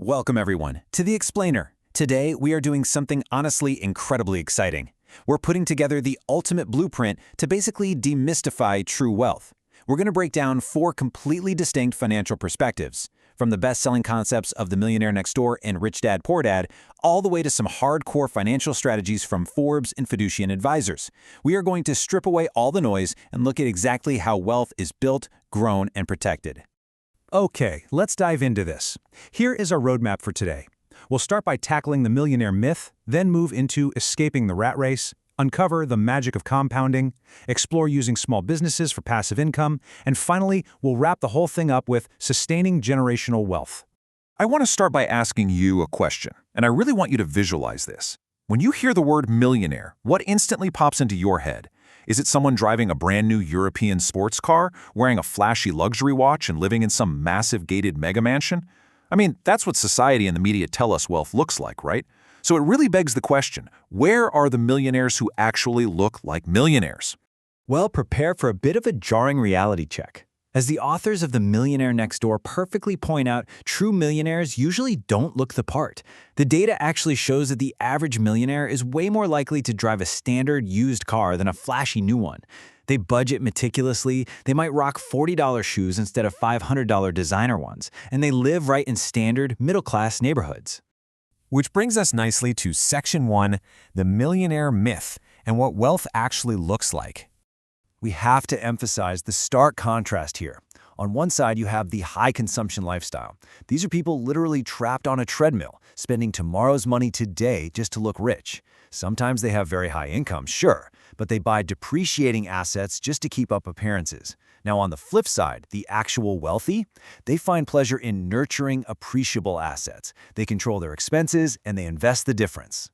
Welcome everyone to The Explainer. Today we are doing something honestly incredibly exciting. We're putting together the ultimate blueprint to basically demystify true wealth. We're going to break down 4 completely distinct financial perspectives, from the best-selling concepts of The Millionaire Next Door and Rich Dad Poor Dad, all the way to some hardcore financial strategies from Forbes and Fiducian advisors. We are going to strip away all the noise and look at exactly how wealth is built, grown, and protected. Okay, let's dive into this. Here is our roadmap for today. We'll start by tackling the millionaire myth, then move into escaping the rat race, uncover the magic of compounding, explore using small businesses for passive income, and finally, we'll wrap the whole thing up with sustaining generational wealth. I want to start by asking you a question, and I really want you to visualize this. When you hear the word millionaire, what instantly pops into your head? Is it someone driving a brand new European sports car, wearing a flashy luxury watch, and living in some massive gated mega mansion? I mean, that's what society and the media tell us wealth looks like, right? So it really begs the question, where are the millionaires who actually look like millionaires? Well, prepare for a bit of a jarring reality check. As the authors of The Millionaire Next Door perfectly point out, true millionaires usually don't look the part. The data actually shows that the average millionaire is way more likely to drive a standard used car than a flashy new one. They budget meticulously, they might rock $40 shoes instead of $500 designer ones, and they live right in standard, middle-class neighborhoods. Which brings us nicely to Section 1, the millionaire myth, and what wealth actually looks like. We have to emphasize the stark contrast here. On one side, you have the high-consumption lifestyle. These are people literally trapped on a treadmill, spending tomorrow's money today just to look rich. Sometimes they have very high income, sure, but they buy depreciating assets just to keep up appearances. Now, on the flip side, the actual wealthy, they find pleasure in nurturing appreciable assets. They control their expenses, and they invest the difference.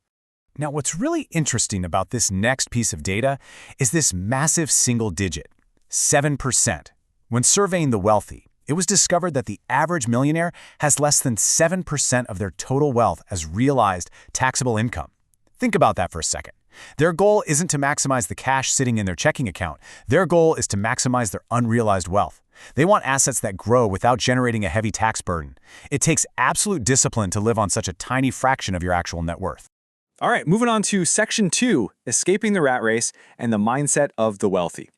Now, what's really interesting about this next piece of data is this massive single digit, 7%. When surveying the wealthy, it was discovered that the average millionaire has less than 7% of their total wealth as realized taxable income. Think about that for a second. Their goal isn't to maximize the cash sitting in their checking account. Their goal is to maximize their unrealized wealth. They want assets that grow without generating a heavy tax burden. It takes absolute discipline to live on such a tiny fraction of your actual net worth. All right, moving on to Section 2, escaping the rat race and the mindset of the wealthy.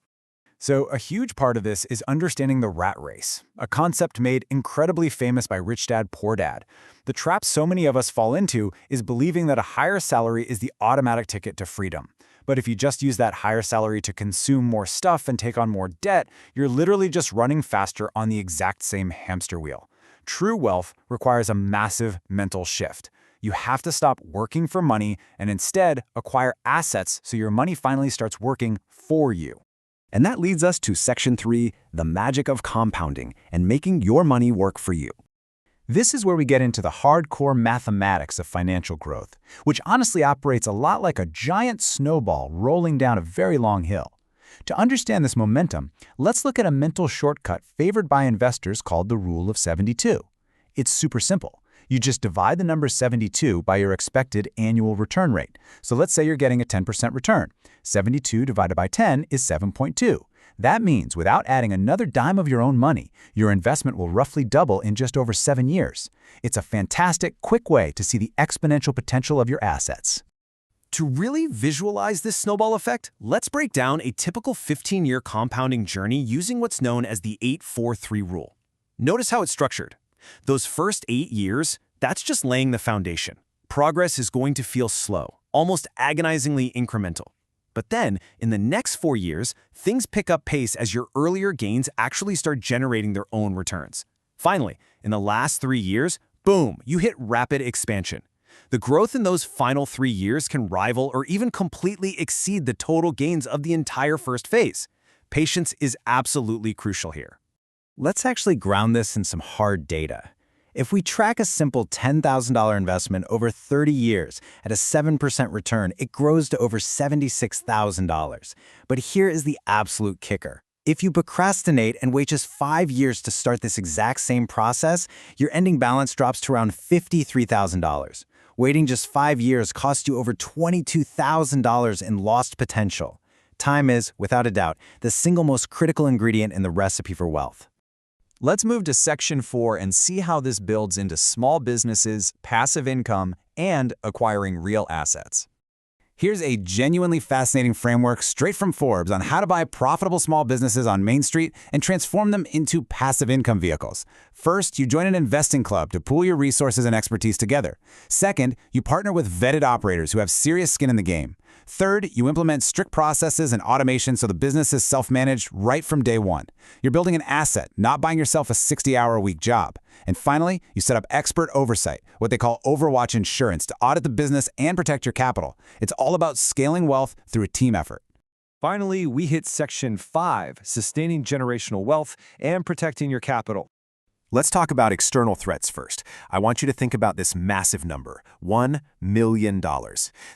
So a huge part of this is understanding the rat race, a concept made incredibly famous by Rich Dad Poor Dad. The trap so many of us fall into is believing that a higher salary is the automatic ticket to freedom. But if you just use that higher salary to consume more stuff and take on more debt, you're literally just running faster on the exact same hamster wheel. True wealth requires a massive mental shift. You have to stop working for money and instead acquire assets so your money finally starts working for you. And that leads us to Section 3, the magic of compounding and making your money work for you. This is where we get into the hardcore mathematics of financial growth, which honestly operates a lot like a giant snowball rolling down a very long hill. To understand this momentum, let's look at a mental shortcut favored by investors called the Rule of 72. It's super simple. You just divide the number 72 by your expected annual return rate. So let's say you're getting a 10% return. 72 divided by 10 is 7.2. That means without adding another dime of your own money, your investment will roughly double in just over 7 years. It's a fantastic, quick way to see the exponential potential of your assets. To really visualize this snowball effect, let's break down a typical 15-year compounding journey using what's known as the 8-4-3 rule. Notice how it's structured. Those first 8 years, that's just laying the foundation. Progress is going to feel slow, almost agonizingly incremental. But then, in the next 4 years, things pick up pace as your earlier gains actually start generating their own returns. Finally, in the last 3 years, boom, you hit rapid expansion. The growth in those final 3 years can rival or even completely exceed the total gains of the entire first phase. Patience is absolutely crucial here. Let's actually ground this in some hard data. If we track a simple $10,000 investment over 30 years at a 7% return, it grows to over $76,000. But here is the absolute kicker. If you procrastinate and wait just 5 years to start this exact same process, your ending balance drops to around $53,000. Waiting just 5 years costs you over $22,000 in lost potential. Time is, without a doubt, the single most critical ingredient in the recipe for wealth. Let's move to Section 4 and see how this builds into small businesses, passive income, and acquiring real assets. Here's a genuinely fascinating framework straight from Forbes on how to buy profitable small businesses on Main Street and transform them into passive income vehicles. First, you join an investing club to pool your resources and expertise together. Second, you partner with vetted operators who have serious skin in the game. Third, you implement strict processes and automation so the business is self-managed right from day one. You're building an asset, not buying yourself a 60-hour-a-week job. And finally, you set up expert oversight, what they call Overwatch insurance, to audit the business and protect your capital. It's all about scaling wealth through a team effort. Finally, we hit Section 5, sustaining generational wealth and protecting your capital. Let's talk about external threats first. I want you to think about this massive number, $1 million.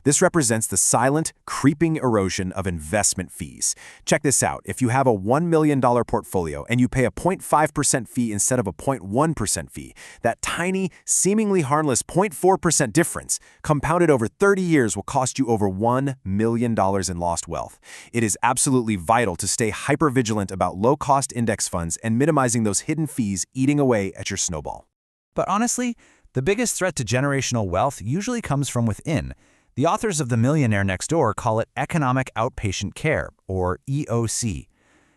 This represents the silent, creeping erosion of investment fees. Check this out. If you have a $1 million portfolio and you pay a 0.5% fee instead of a 0.1% fee, that tiny, seemingly harmless 0.4% difference, compounded over 30 years, will cost you over $1 million in lost wealth. It is absolutely vital to stay hyper-vigilant about low-cost index funds and minimizing those hidden fees eating away at your snowball. But honestly, the biggest threat to generational wealth usually comes from within. The authors of The Millionaire Next Door call it economic outpatient care, or EOC.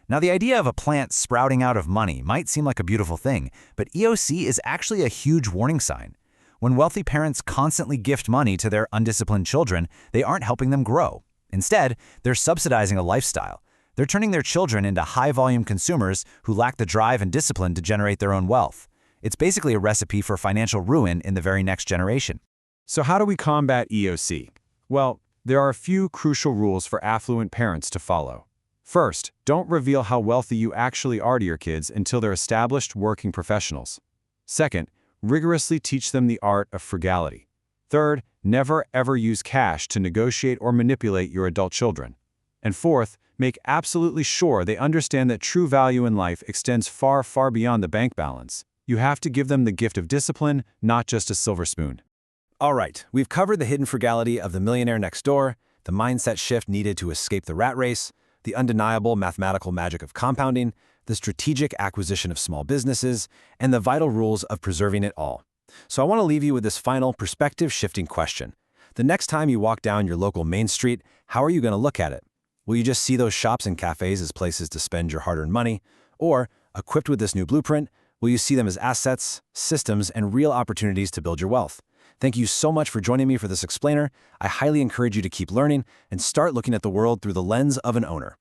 Now, the idea of a plant sprouting out of money might seem like a beautiful thing, but EOC is actually a huge warning sign. When wealthy parents constantly gift money to their undisciplined children, they aren't helping them grow. Instead, they're subsidizing a lifestyle. They're turning their children into high-volume consumers who lack the drive and discipline to generate their own wealth. It's basically a recipe for financial ruin in the very next generation. So how do we combat EOC? Well, there are a few crucial rules for affluent parents to follow. First, don't reveal how wealthy you actually are to your kids until they're established working professionals. Second, rigorously teach them the art of frugality. Third, never ever use cash to negotiate or manipulate your adult children. And fourth, make absolutely sure they understand that true value in life extends far, far beyond the bank balance. You have to give them the gift of discipline, not just a silver spoon. All right, we've covered the hidden frugality of the millionaire next door, the mindset shift needed to escape the rat race, the undeniable mathematical magic of compounding, the strategic acquisition of small businesses, and the vital rules of preserving it all. So I want to leave you with this final perspective-shifting question. The next time you walk down your local Main Street, how are you going to look at it? Will you just see those shops and cafes as places to spend your hard-earned money? Or, equipped with this new blueprint, will you see them as assets, systems, and real opportunities to build your wealth? Thank you so much for joining me for this explainer. I highly encourage you to keep learning and start looking at the world through the lens of an owner.